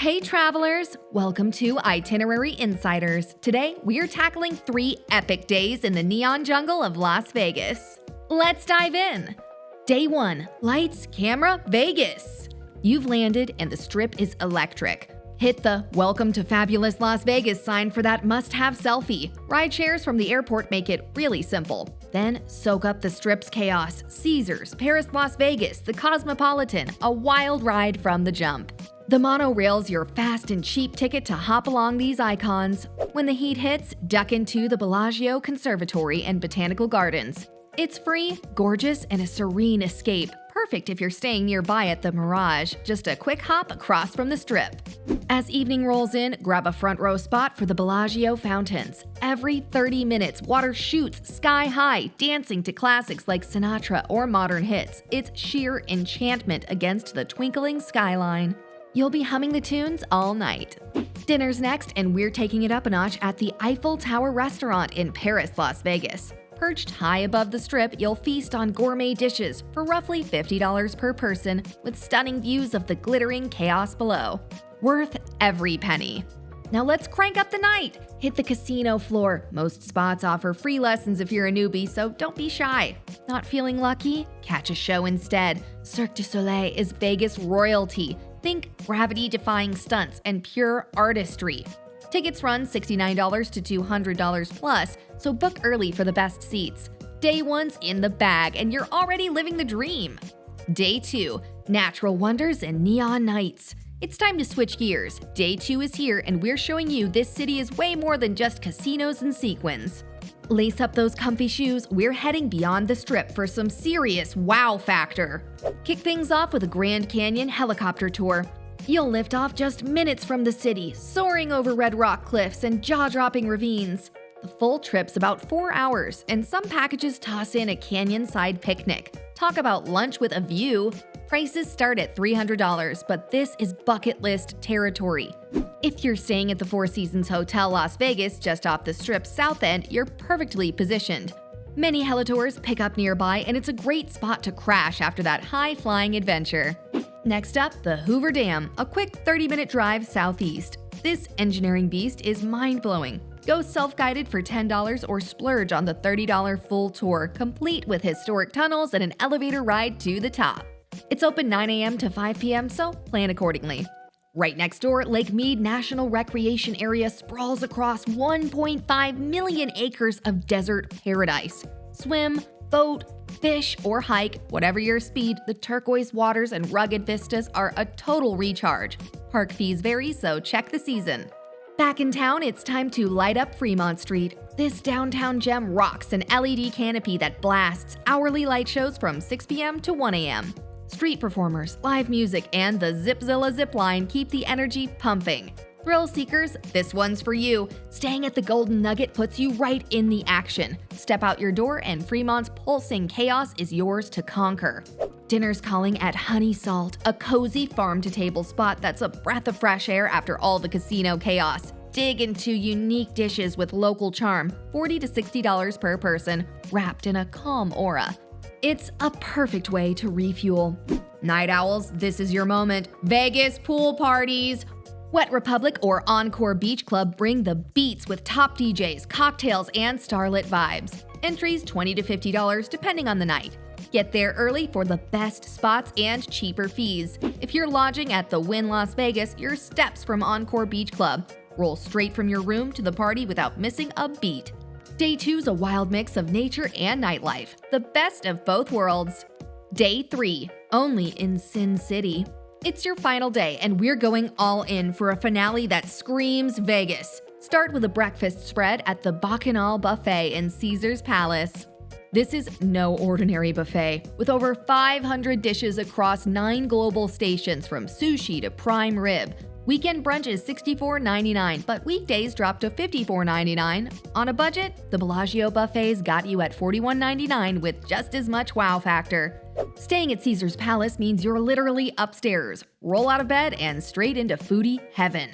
Hey travelers, welcome to Itinerary Insiders. Today, we're tackling 3 epic days in the neon jungle of Las Vegas. Let's dive in. Day 1, lights, camera, Vegas. You've landed and the strip is electric. Hit the Welcome to Fabulous Las Vegas sign for that must-have selfie. Ride shares from the airport make it really simple. Then soak up the strip's chaos. Caesars, Paris, Las Vegas, the Cosmopolitan, a wild ride from the jump. The monorail's your fast and cheap ticket to hop along these icons. When the heat hits, duck into the Bellagio Conservatory and Botanical Gardens. It's free, gorgeous, and a serene escape. Perfect if you're staying nearby at the Mirage, just a quick hop across from the strip. As evening rolls in, grab a front row spot for the Bellagio Fountains. Every 30 minutes, water shoots sky high, dancing to classics like Sinatra or modern hits. It's sheer enchantment against the twinkling skyline. You'll be humming the tunes all night. Dinner's next, and we're taking it up a notch at the Eiffel Tower Restaurant in Paris, Las Vegas. Perched high above the strip, you'll feast on gourmet dishes for roughly $50 per person, with stunning views of the glittering chaos below. Worth every penny. Now let's crank up the night. Hit the casino floor. Most spots offer free lessons if you're a newbie, so don't be shy. Not feeling lucky? Catch a show instead. Cirque du Soleil is Vegas royalty. Think gravity-defying stunts and pure artistry. Tickets run $69 to $200 plus, so book early for the best seats. Day 1's in the bag, and you're already living the dream. Day 2, natural wonders and neon nights. It's time to switch gears. Day 2 is here, and we're showing you this city is way more than just casinos and sequins. Lace up those comfy shoes, we're heading beyond the strip for some serious wow factor. Kick things off with a Grand Canyon helicopter tour. You'll lift off just minutes from the city, soaring over red rock cliffs and jaw-dropping ravines. The full trip's about 4 hours, and some packages toss in a canyon-side picnic. Talk about lunch with a view. Prices start at $300, but this is bucket list territory. If you're staying at the Four Seasons Hotel Las Vegas just off the strip's south end, you're perfectly positioned. Many helitours pick up nearby, and it's a great spot to crash after that high-flying adventure. Next up, the Hoover Dam, a quick 30-minute drive southeast. This engineering beast is mind-blowing. Go self-guided for $10 or splurge on the $30 full tour, complete with historic tunnels and an elevator ride to the top. It's open 9 a.m. to 5 p.m., so plan accordingly. Right next door, Lake Mead National Recreation Area sprawls across 1.5 million acres of desert paradise. Swim, boat, fish, or hike, whatever your speed, the turquoise waters and rugged vistas are a total recharge. Park fees vary, so check the season. Back in town, it's time to light up Fremont Street. This downtown gem rocks an LED canopy that blasts hourly light shows from 6 p.m. to 1 a.m. Street performers, live music, and the Zipzilla zipline keep the energy pumping. Thrill seekers, this one's for you. Staying at the Golden Nugget puts you right in the action. Step out your door and Fremont's pulsing chaos is yours to conquer. Dinner's calling at Honey Salt, a cozy farm-to-table spot that's a breath of fresh air after all the casino chaos. Dig into unique dishes with local charm, $40 to $60 per person, wrapped in a calm aura. It's a perfect way to refuel. Night owls, this is your moment. Vegas pool parties. Wet Republic or Encore Beach Club bring the beats with top DJs, cocktails, and starlit vibes. Entries $20 to $50 depending on the night. Get there early for the best spots and cheaper fees. If you're lodging at the Wynn Las Vegas, you're steps from Encore Beach Club. Roll straight from your room to the party without missing a beat. Day 2's a wild mix of nature and nightlife, the best of both worlds. Day 3, only in Sin City. It's your final day, and we're going all in for a finale that screams Vegas. Start with a breakfast spread at the Bacchanal Buffet in Caesars Palace. This is no ordinary buffet, with over 500 dishes across 9 global stations from sushi to prime rib. Weekend brunch is $64.99, but weekdays drop to $54.99. On a budget, the Bellagio Buffet's got you at $41.99 with just as much wow factor. Staying at Caesars Palace means you're literally upstairs. Roll out of bed and straight into foodie heaven.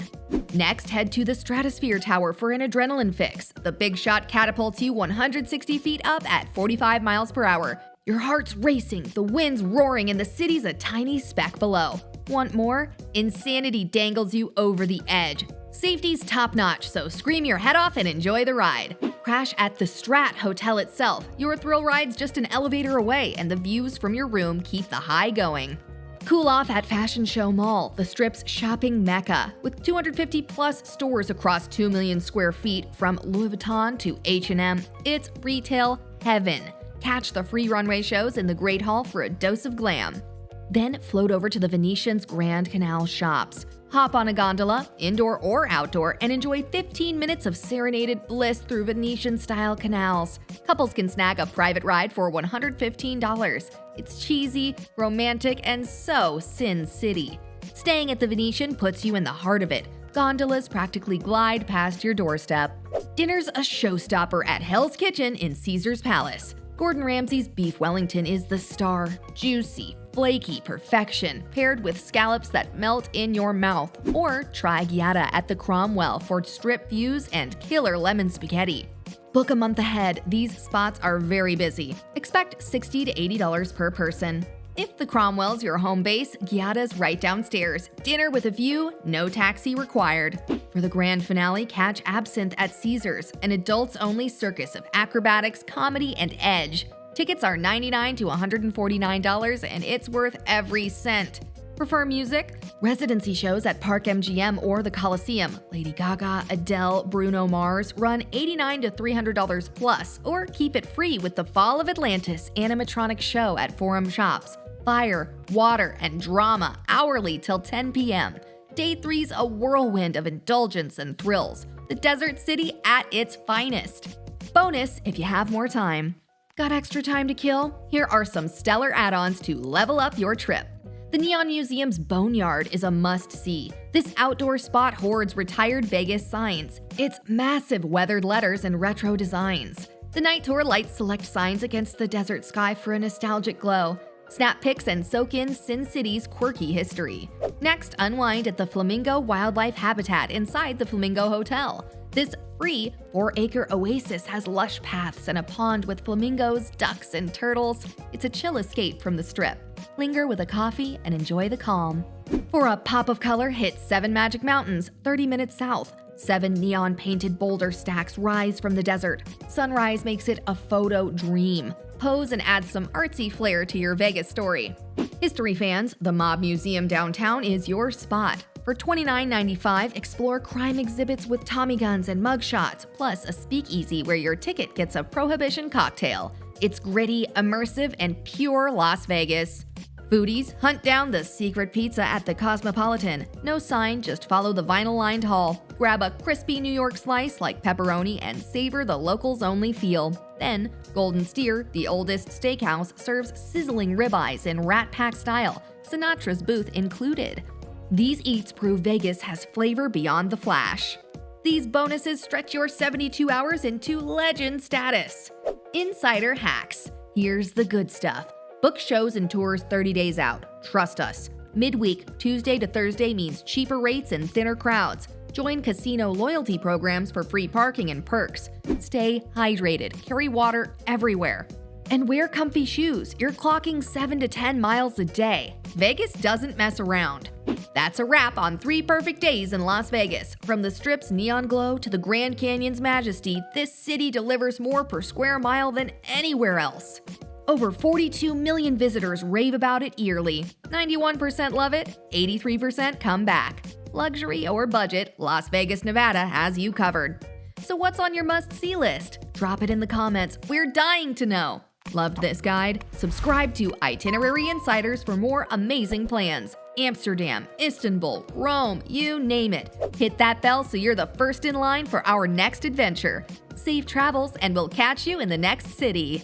Next, head to the Stratosphere Tower for an adrenaline fix. The big shot catapults you 160 feet up at 45 miles per hour. Your heart's racing, the wind's roaring, and the city's a tiny speck below. Want more? Insanity dangles you over the edge. Safety's top-notch, so scream your head off and enjoy the ride. Crash at the Strat Hotel itself. Your thrill ride's just an elevator away, and the views from your room keep the high going. Cool off at Fashion Show Mall, the Strip's shopping mecca. With 250-plus stores across 2 million square feet, from Louis Vuitton to H&M, it's retail heaven. Catch the free runway shows in the Great Hall for a dose of glam. Then float over to the Venetian's Grand Canal shops. Hop on a gondola, indoor or outdoor, and enjoy 15 minutes of serenaded bliss through Venetian-style canals. Couples can snag a private ride for $115. It's cheesy, romantic, and so Sin City. Staying at the Venetian puts you in the heart of it. Gondolas practically glide past your doorstep. Dinner's a showstopper at Hell's Kitchen in Caesar's Palace. Gordon Ramsay's beef Wellington is the star. Juicy, flaky perfection, paired with scallops that melt in your mouth. Or try Giada at the Cromwell for strip views and killer lemon spaghetti. Book a month ahead. These spots are very busy. Expect $60 to $80 per person. If the Cromwell's your home base, Giada's right downstairs. Dinner with a view, no taxi required. For the grand finale, catch Absinthe at Caesars, an adults-only circus of acrobatics, comedy, and edge. Tickets are $99 to $149, and it's worth every cent. Prefer music? Residency shows at Park MGM or the Coliseum. Lady Gaga, Adele, Bruno Mars run $89 to $300 plus, or keep it free with the Fall of Atlantis animatronic show at Forum Shops. Fire, water, and drama hourly till 10 p.m. Day 3's a whirlwind of indulgence and thrills. The desert city at its finest. Bonus if you have more time. Got extra time to kill? Here are some stellar add-ons to level up your trip. The Neon Museum's Boneyard is a must-see. This outdoor spot hoards retired Vegas signs. Its massive weathered letters and retro designs. The night tour lights select signs against the desert sky for a nostalgic glow. Snap pics and soak in Sin City's quirky history. Next, unwind at the Flamingo Wildlife Habitat inside the Flamingo Hotel. This free 4-acre oasis has lush paths and a pond with flamingos, ducks, and turtles. It's a chill escape from the Strip. Linger with a coffee and enjoy the calm. For a pop of color, hit 7 Magic Mountains, 30 minutes south. 7 neon-painted boulder stacks rise from the desert. Sunrise makes it a photo dream. Pose and add some artsy flair to your Vegas story. History fans, the Mob Museum downtown is your spot. For $29.95, explore crime exhibits with Tommy guns and mugshots, plus a speakeasy where your ticket gets a Prohibition cocktail. It's gritty, immersive, and pure Las Vegas. Foodies, hunt down the secret pizza at the Cosmopolitan. No sign, just follow the vinyl-lined hall. Grab a crispy New York slice like pepperoni and savor the locals-only feel. Then, Golden Steer, the oldest steakhouse, serves sizzling ribeyes in Rat Pack style, Sinatra's booth included. These eats prove Vegas has flavor beyond the flash. These bonuses stretch your 72 hours into legend status. Insider hacks. Here's the good stuff. Book shows and tours 30 days out. Trust us. Midweek, Tuesday to Thursday means cheaper rates and thinner crowds. Join casino loyalty programs for free parking and perks. Stay hydrated. Carry water everywhere. And wear comfy shoes. You're clocking 7 to 10 miles a day. Vegas doesn't mess around. That's a wrap on 3 perfect days in Las Vegas. From the Strip's neon glow to the Grand Canyon's majesty, this city delivers more per square mile than anywhere else. Over 42 million visitors rave about it yearly. 91% love it, 83% come back. Luxury or budget, Las Vegas, Nevada has you covered. So what's on your must-see list? Drop it in the comments. We're dying to know. Loved this guide? Subscribe to Itinerary Insiders for more amazing plans. Amsterdam, Istanbul, Rome, you name it. Hit that bell so you're the first in line for our next adventure. Safe travels, and we'll catch you in the next city.